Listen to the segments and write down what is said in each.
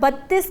32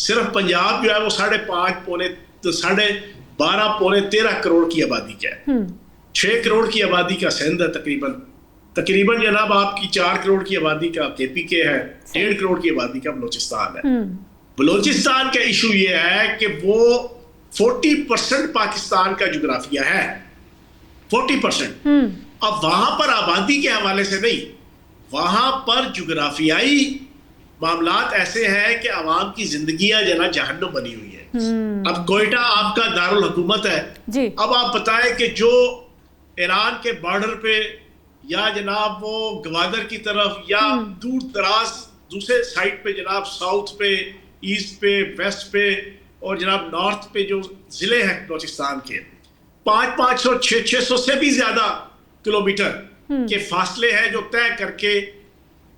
صرف پنجاب جو ہے وہ 12.5-13 کروڑ کی آبادی کا ہے. 6 کروڑ کی آبادی کا سندھ ہے تقریباً جناب آپ کی 4 کروڑ کی آبادی کا KPK ہے, 1.5 کروڑ کی آبادی کا بلوچستان ہے. بلوچستان کا ایشو یہ ہے کہ وہ 40% پاکستان کا جغرافیہ ہے, 40%. اب وہاں پر آبادی کے حوالے سے نہیں, وہاں پر جغرافیائی معاملات ایسے ہیں کہ عوام کی زندگیاں جہنم بنی ہوئی ہے. اب کوئٹہ آپ کا دارالحکومت ہے. اب آپ بتائیں کہ جو ایران کے بارڈر پہ یا جناب وہ گوادر کی طرف یا دور دراز دوسرے سائٹ پہ جناب ساؤتھ پہ, ایسٹ پہ, ویسٹ پہ اور جناب نارتھ پہ جو ضلع ہیں بلوچستان کے 500-600 سے بھی زیادہ کلومیٹر کے فاصلے ہیں جو طے کر کے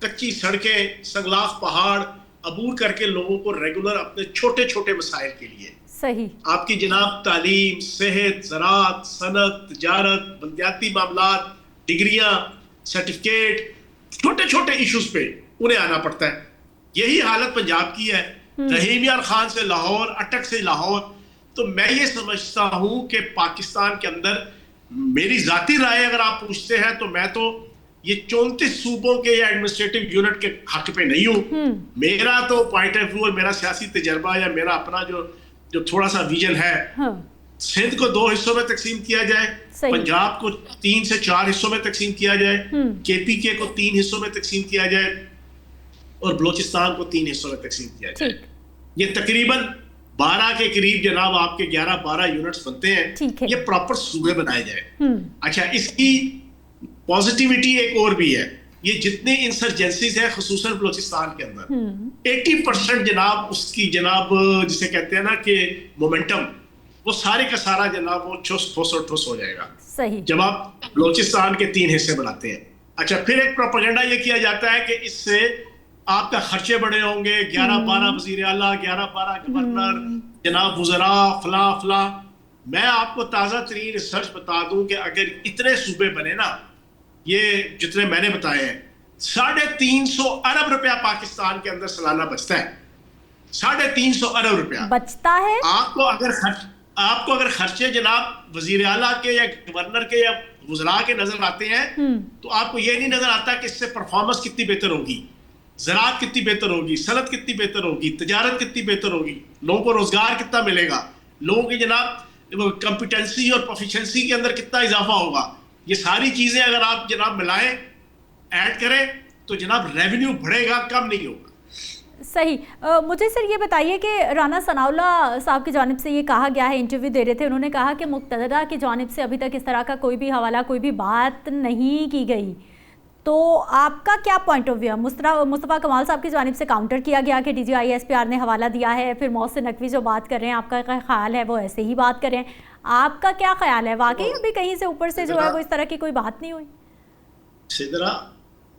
کچی سڑکیں, سنگلاخ پہاڑ عبور کر کے لوگوں کو ریگولر اپنے چھوٹے چھوٹے مسائل کے لیے صحیح آپ کی جناب تعلیم, صحت, زراعت, صنعت, تجارت, بلدیاتی معاملات, ڈگریاں, سرٹیفکیٹ, چھوٹے چھوٹے ایشوز پہ انہیں آنا پڑتا ہے. یہی حالت پنجاب کی ہے. رحیم یار خان سے لاہور, اٹک سے لاہور. تو میں یہ سمجھتا ہوں کہ پاکستان کے اندر میری ذاتی رائے اگر آپ پوچھتے ہیں تو میں تو یہ 34 صوبوں کے یا ایڈمنسٹریٹو یونٹ کے حق پہ نہیں ہوں. میرا تو پوائنٹ آف ویو اور میرا سیاسی تجربہ یا میرا اپنا جو تھوڑا سا ویژن ہے, سندھ کو 2 حصوں میں تقسیم کیا جائے, پنجاب کو 3 سے 4 حصوں میں تقسیم کیا جائے, KPK کو 3 حصوں میں تقسیم کیا جائے اور بلوچستان کو 3 حصوں میں تقسیم کیا جائے. یہ تقریباً 12 کے قریب جناب آپ کے 11-12 یونٹس بنتے ہیں. یہ پراپر صوبے بنائے جائے. اچھا, اس کی پازیٹیوٹی ایک اور بھی ہے. یہ جتنے انسرجنسیز ہیں خصوصاً بلوچستان کے اندر 80% جناب اس کی جناب جسے کہتے ہیں نا کہ مومنٹم, وہ سارے کا سارا جناب وہ ٹھوس ہو جائے گا جب آپ بلوچستان کے 3 حصے بناتے ہیں. اچھا, پھر ایک پروپیگنڈا یہ کیا جاتا ہے کہ اس سے آپ کا خرچے بڑے ہوں گے, 11-12 وزیر اعلیٰ, 11-12 گورنر, جناب وزراء, فلاں. میں آپ کو تازہ ترین ریسرچ بتا دوں کہ اگر اتنے صوبے بنے نا, یہ جتنے میں نے بتائے ہیں, 350 ارب روپیہ پاکستان کے اندر سالانہ بچتا ہے. 350 ارب روپیہ بچتا ہے. آپ کو اگر خرچے جناب وزیر اعلیٰ کے یا گورنر کے یا وزراء کے نظر آتے ہیں تو آپ کو یہ نہیں نظر آتا کہ اس سے پرفارمنس کتنی بہتر ہوگی, زراعت کتنی بہتر ہوگی, صنعت کتنی بہتر ہوگی, تجارت کتنی بہتر ہوگی, لوگوں کو روزگار کتنا ملے گا, لوگوں کی جناب کمپیٹنسی اور پروفیشنسی کے اندر کتنا اضافہ ہوگا. یہ ساری چیزیں اگر آپ جناب ملائیں, ایڈ کریں تو جناب ریونیو بڑھے گا, کم نہیں ہوگا. صحیح. مجھے سر یہ بتائیے کہ رانا ثناء اللہ صاحب کی جانب سے یہ کہا گیا ہے, انٹرویو دے رہے تھے, انہوں نے کہا کہ مقتدرہ کی جانب سے ابھی تک اس طرح کا کوئی بھی حوالہ, کوئی بھی بات نہیں کی گئی. تو آپ کا کیا پوائنٹ آف ویو ہے؟ مصطفیٰ کمال صاحب کی جانب سے کاؤنٹر کیا گیا کہ DGI-SPR نے حوالہ دیا ہے, پھر محسن نقوی جو بات کر رہے ہیں, آپ کا خیال ہے وہ ایسے ہی بات کریں. آپ کا کیا خیال ہے, واقعی ابھی کہیں سے اوپر سے جو ہے وہ اس طرح کی کوئی بات نہیں ہوئی؟ سدرا,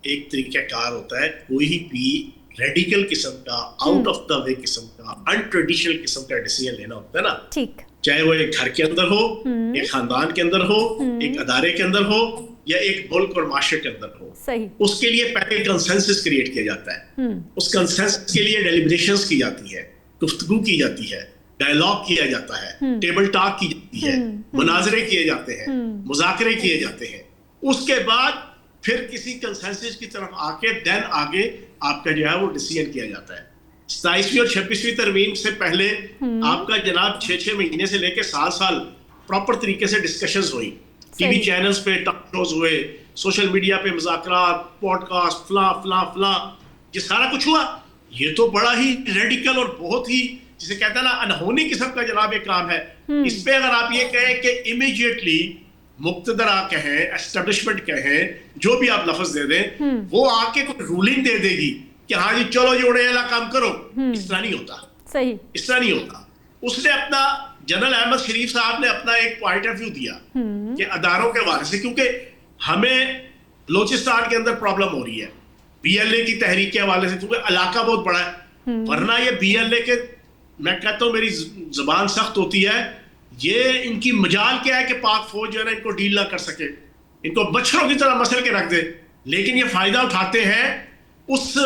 ایک طریقہ کار ہوتا ہے کوئی بھی ریڈیکل قسم کا, آؤٹ آف دا وے قسم کا, ان ٹریڈیشنل قسم کا ڈیسیژن لینا ہوتا ہے نا. ٹھیک, چاہے وہ ایک گھر کے اندر ہو, ایک خاندان کے اندر ہو, ایک ادارے کے اندر ہو یا ایک ملک اور معاشرے کے اندر ہو. اس کے لیے پہلے کنسنسس کریٹ کیا جاتا ہے. اس کنسنسس کے لیے ڈیلیبریشنز کی جاتی ہے, گفتگو کی جاتی ہے, ڈائلاگ کیا جاتا ہے, ٹیبل ٹاک کی جاتی ہے, مناظرے کیے جاتے ہیں, مذاکرے کیے جاتے ہیں. اس کے بعد پھر کسی کنسنسس کی طرف آ کے دین آگے آپ کا جو ہے وہ ڈیسیژن کیا جاتا ہے. 27ویں اور 26ویں ترمیم سے پہلے آپ کا جناب 6 مہینے سے لے کے سال پراپر طریقے سے ڈسکشنز ہوئی, ٹی وی چینلز پہ ٹاک شوز ہوئے, سوشل میڈیا پہ مذاکرات, پوڈ کاسٹ, فلاں, یہ سارا کچھ ہوا. یہ تو بڑا ہی ریڈیکل اور بہت ہی جسے کہتے ہیں نا انہونی قسم کا جناب ایک کام ہے. اس پہ اگر آپ یہ کہیں کہ امیڈیٹلی مقتدرہ کہیں, اسٹیبلشمنٹ کہیں, جو بھی آپ لفظ دے دیں, وہ آ کے کوئی رولنگ دے دے گی کہ ہاں جی چلو جی اڑے والا کام کرو, اس طرح نہیں ہوتا. صحیح, اس طرح نہیں ہوتا. اس نے اپنا جنرل احمد شریف صاحب نے اپنا ایک پوائنٹ آف ویو دیا کہ اداروں کے حوالے سے, کیونکہ ہمیں بلوچستان کے اندر پرابلم ہو رہی ہے BLA کی تحریک کے حوالے سے, کیونکہ علاقہ بہت بڑا ہے. ورنہ یہ BLA کے, میں کہتا ہوں میری زبان سخت ہوتی ہے, یہ ان کی مجال کیا ہے کہ پاک فوج جو ہے نا ان کو ڈیل نہ کر سکے, ان کو مچھروں کی طرح مسل کے رکھ دے. لیکن یہ فائدہ اٹھاتے ہیں اس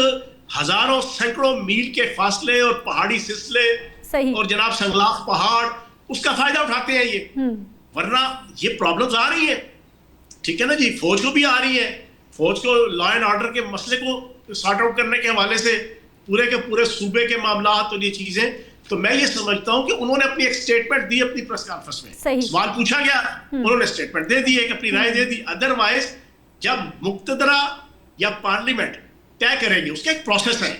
ہزاروں سینکڑوں میل کے فاصلے اور پہاڑی سلسلے اور جناب سنگلاخ پہاڑ اس کا فائدہ اٹھاتے ہیں یہ. ورنہ یہ پرابلمز آ رہی ہیں, ٹھیک ہے نا جی, فوج کو بھی آ رہی ہے, فوج کو لا اینڈ آرڈر کے مسئلے کو سارٹ آؤٹ کرنے کے حوالے سے پورے کے پورے صوبے کے معاملات اور یہ چیزیں. تو میں یہ سمجھتا ہوں کہ انہوں نے اپنی ایک سٹیٹمنٹ دی اپنی پریس کانفرنس میں, سوال پوچھا گیا, انہوں نے سٹیٹمنٹ دے دی, ایک اپنی رائے دے دی. ادروائز جب مقتدرہ یا پارلیمنٹ طے کرے گی, اس کا ایک پروسیس ہے.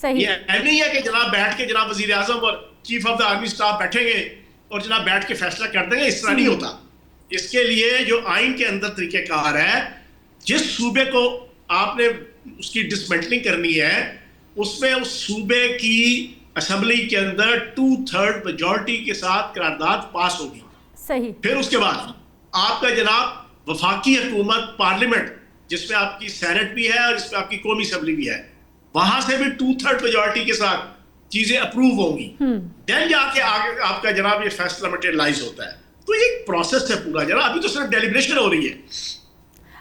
یہ نہیں ہے کہ جناب بیٹھ کے جناب وزیر اعظم اور chief of the army staff بیٹھیں گے اور جناب بیٹھ کے فیصلہ کر دیں گے, اس طرح نہیں ہوتا. اس کے لیے جو آئین کے اندر طریقہ کار ہے, جس صوبے کو آپ نے اس کی ڈسمنٹلنگ کرنی ہے, اس میں اس صوبے کی اسمبلی کے اندر 2/3 میجورٹی کے ساتھ قرارداد پاس ہوگی. صحیح. پھر اس کے بعد آپ کا جناب وفاقی حکومت پارلیمنٹ, جس میں آپ کی سینٹ بھی ہے اور اس میں آپ کی قومی اسمبلی بھی ہے, وہاں سے بھی 2/3 میجورٹی کے ساتھ چیزیں اپروو ہوں گی. دین جا کے آگے آپ کا جناب یہ فیصلہ مٹیریلائز ہوتا ہے. تو یہ ایک پروسیس ہے پورا جناب, ابھی تو صرف ڈیلیبریشن ہو رہی ہے.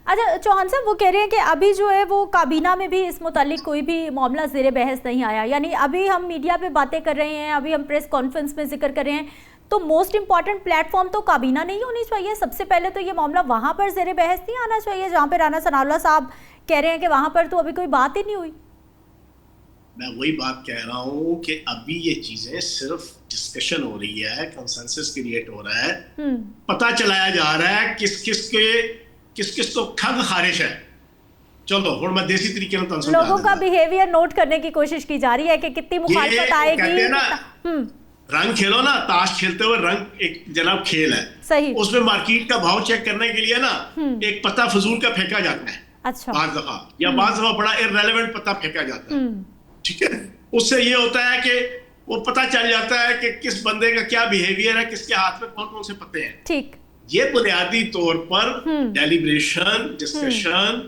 اچھا چوہان صاحب, وہ کہہ رہے ہیں کہ ابھی جو ہے وہ کابینہ میں بھی اس متعلق کوئی بھی معاملہ زیر بحث نہیں آیا. یعنی ابھی ہم میڈیا پہ باتیں کر رہے ہیں, ابھی ہم پریس کانفرنس میں ذکر کر رہے ہیں, تو موسٹ امپورٹنٹ پلیٹ فارم تو کابینہ نہیں ہونی چاہیے. سب سے پہلے تو یہ معاملہ وہاں پر زیر بحث نہیں آنا چاہیے, جہاں پہ رانا ثناء اللہ صاحب کہہ رہے ہیں کہ وہاں پر تو ابھی کوئی بات ہی نہیں ہوئی. میں وہی بات کہہ رہا ہوں کہ ابھی یہ چیزیں صرف ڈسکشن ہو رہی ہے, کنسنسس کریٹ ہو رہا ہے, پتہ چلایا جا رہا ہے کس کس کو کھنگ خارش ہے. چلو ہن میں دیسی طریقے میں تنظیم لوگوں کا بیہیویئر نوٹ کرنے کی کوشش کی جا رہی ہے کہ کتنی مخالفت آئے گی. رنگ کھیلو نا, تاش کھیلتے ہوئے رنگ ایک جناب کھیل ہے, صحیح, اس میں مارکیٹ کا بھاؤ چیک کرنے کے لیے نا ایک پتہ فضول کا پھینکا جاتا ہے. اچھا, بعض دفعہ یا بعض دفعہ بڑا ارریلیونٹ پتہ پھینکا جاتا ہے, ٹھیک ہے. اس سے یہ ہوتا ہے کہ وہ پتہ چل جاتا ہے کہ کس بندے کا کیا بیہیویئر ہے, کس کے ہاتھ میں کون کون سے پتے ہیں. ٹھیک. یہ بنیادی طور پر ڈیلیبریشن ڈسکشن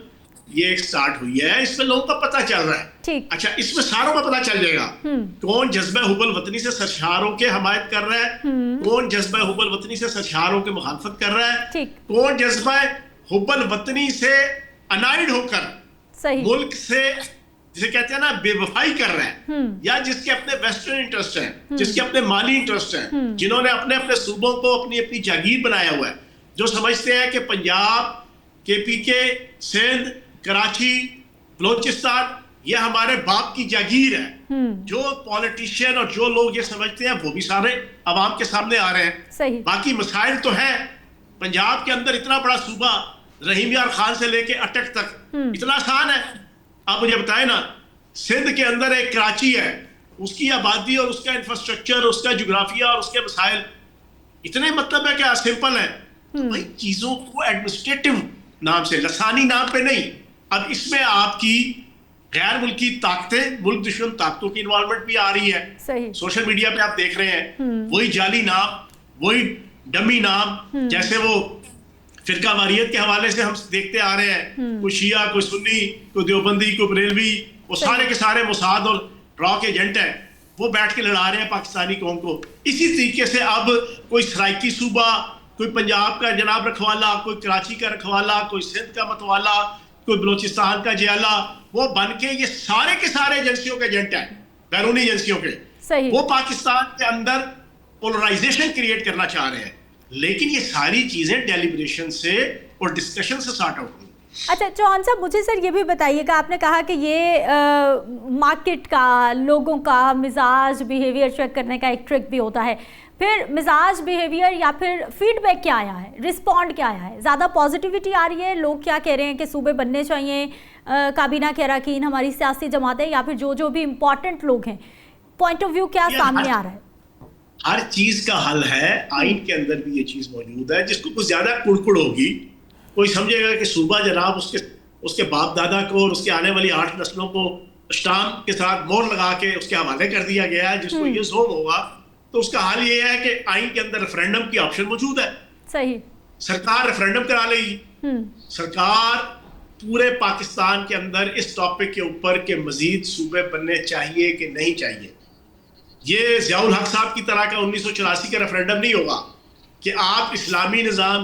یہ ایک سٹارٹ ہوئی ہے, اس میں لوگوں کا پتہ چل رہا ہے. اچھا, اس میں ساروں کا پتہ چل جائے گا کون جذبہ حب الوطنی سے سرشاروں کے حمایت کر رہا ہے, کون جذبہ حب الوطنی سے سرشاروں کے مخالفت کر رہا ہے, کون جذبہ حب الوطنی سے انائڈ ہو کر ملک سے جسے کہتے ہیں نا بے وفائی کر رہے ہیں, یا جس کے اپنے ویسٹرن انٹرسٹ ہیں, جس کے اپنے مالی انٹرسٹ ہیں, جنہوں نے اپنے اپنے صوبوں کو اپنی اپنی جاگیر بنایا ہوا ہے, جو سمجھتے ہیں کہ پنجاب, KPK, سندھ, کراچی, بلوچستان یہ ہمارے باپ کی جاگیر ہے. جو پولیٹیشین اور جو لوگ یہ سمجھتے ہیں وہ بھی سارے عوام کے سامنے آ رہے ہیں. باقی مسائل تو ہیں. پنجاب کے اندر اتنا بڑا صوبہ رحیم یار خان سے لے کے اٹک تک اتنا آسان ہے. آپ مجھے بتائیں نا, سندھ کے اندر ایک کراچی ہے, اس کی آبادی اور اس کا انفراسٹرکچر, اس کا جغرافیہ اور اس کے مسائل اتنے مطلب ہے کہ سمپل ہے. بھائی چیزوں کو ایڈمنسٹریٹو نام سے, لسانی نام پہ نہیں. اب اس میں آپ کی غیر ملکی طاقتیں, ملک دشمن طاقتوں کی انوالومنٹ بھی آ رہی ہے. سوشل میڈیا پہ آپ دیکھ رہے ہیں وہی جعلی نام, وہی ڈمی نام, جیسے وہ فرقہ واریت کے حوالے سے ہم دیکھتے آ رہے ہیں, کوئی شیعہ, کوئی سنی, کوئی دیوبندی, کوئی بریلوی, وہ سارے کے سارے موساد اور را کے ایجنٹ ہیں, وہ بیٹھ کے لڑا رہے ہیں پاکستانی قوم کو. اسی طریقے سے اب کوئی سرائکی صوبہ, کوئی پنجاب کا جناب رکھوالا, کوئی کراچی کا رکھوالا, کوئی سندھ کا متوالا, کوئی بلوچستان کا جیالہ, وہ بن کے یہ سارے کے سارے ایجنسیوں کے ایجنٹ ہیں, بیرونی ایجنسیوں کے. وہ پاکستان کے اندر پولرائزیشن کریٹ کرنا چاہ رہے ہیں. لیکن یہ ساری چیزیں ڈیلیبریشن سے اور ڈسکشن سے سارٹ آؤٹ ہوئی. اچھا چوہان صاحب, مجھے سر یہ بھی بتائیے کہ آپ نے کہا کہ یہ مارکیٹ کا, لوگوں کا مزاج بیہیویئر چیک کرنے کا ایک ٹرک بھی ہوتا ہے. پھر مزاج بیہیویئر یا پھر فیڈ بیک کیا آیا ہے, رسپونڈ کیا آیا ہے؟ زیادہ پازیٹیوٹی آ رہی ہے, لوگ کیا کہہ رہے ہیں کہ صوبے بننے چاہیے, کابینہ کے اراکین, ہماری سیاسی جماعتیں, یا پھر جو بھی امپورٹنٹ لوگ ہیں, پوائنٹ آف ویو کیا سامنے آ رہا ہے؟ ہر چیز کا حل ہے, آئین کے اندر بھی یہ چیز موجود ہے. جس کو کچھ زیادہ کڑکڑ ہوگی, کوئی سمجھے گا کہ صوبہ جناب اس کے باپ دادا کو اور اس کے آنے والی 8 نسلوں کو اسٹامپ کے ساتھ مور لگا کے اس کے حوالے کر دیا گیا ہے, جس کو یہ زوم ہوگا, تو اس کا حل یہ ہے کہ آئین کے اندر ریفرینڈم کی آپشن موجود ہے. صحیح, سرکار ریفرینڈم کرا لے گی. سرکار پورے پاکستان کے اندر اس ٹاپک کے اوپر کہ مزید صوبے بننے چاہیے کہ نہیں چاہیے, یہ ضیاء الحق صاحب کی طرح کا 1984 کا ریفرینڈم نہیں ہوگا کہ آپ اسلامی نظام